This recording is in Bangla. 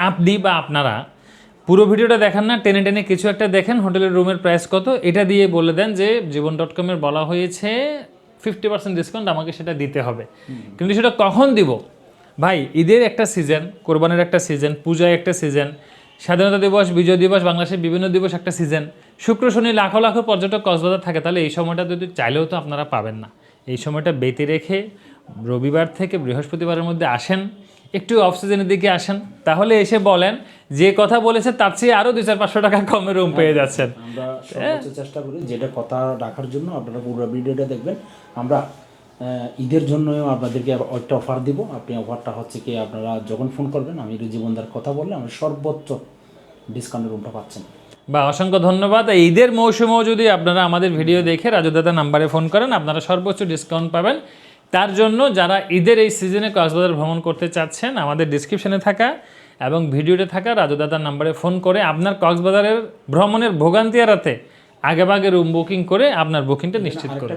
আপনি বা আপনারা পুরো ভিডিওটা দেখেন না, টেনে টেনে কিছু একটা দেখেন, হোটেলের রুমের প্রাইস কত, এটা দিয়ে বলে দেন যে জীবন.com-এর বলা হয়েছে 50% ডিসকাউন্ট, আমাকে সেটা দিতে হবে। কিন্তু সেটা কখন দিব ভাই? ঈদের একটা সিজন, কোরবানির একটা সিজন, পূজায় একটা সিজন, স্বাধীনতা দিবস, বিজয় দিবস, বাংলাদেশের বিভিন্ন দিবস একটা সিজন, শুক্র শনি লাখো লাখো পর্যটক কক্সবাজার থাকে, তাহলে এই সময়টা যদি চাইলেও তো আপনারা পাবেন না। এই সময়টা বেঁধে রেখে রবিবার থেকে বৃহস্পতিবারের মধ্যে আসেন, একটু অফ সিজনের দিকে আসেন, তাহলে এসে বলেন যে কথা বলেছে তার চেয়ে আরও 200-500 টাকা কমে রুম পেয়ে যাচ্ছেন। আমরা সর্বোচ্চ চেষ্টা করি যেটা কথা রাখার জন্য। আপনারা পুরো ভিডিওটা দেখবেন। আমরা ঈদের জন্য আপনাদেরকে একটা অফার দিব। আপনি অফারটা হচ্ছে কি, আপনারা যখন ফোন করবেন আমি জীবনদার কথা বললে আমরা সর্বোচ্চ ডিসকাউন্টের রুমটা পাচ্ছেন। বা অসংখ্য ধন্যবাদ। ঈদের মৌসুমেও যদি আপনারা আমাদের ভিডিও দেখে রাজু দাদা নাম্বারে ফোন করেন, আপনারা সর্বোচ্চ ডিসকাউন্ট পাবেন। তার জন্য যারা ঈদের এই সিজনে কক্সবাজার ভ্রমণ করতে চাচ্ছেন, আমাদের ডিসক্রিপশনে থাকা এবং ভিডিওতে থাকা রাজু দাদার নাম্বারে ফোন করে আপনার কক্সবাজারের ভ্রমণের ভোগান্তি এড়াতে আগেভাগে রুম বুকিং করে আপনার বুকিংটা নিশ্চিত করুন।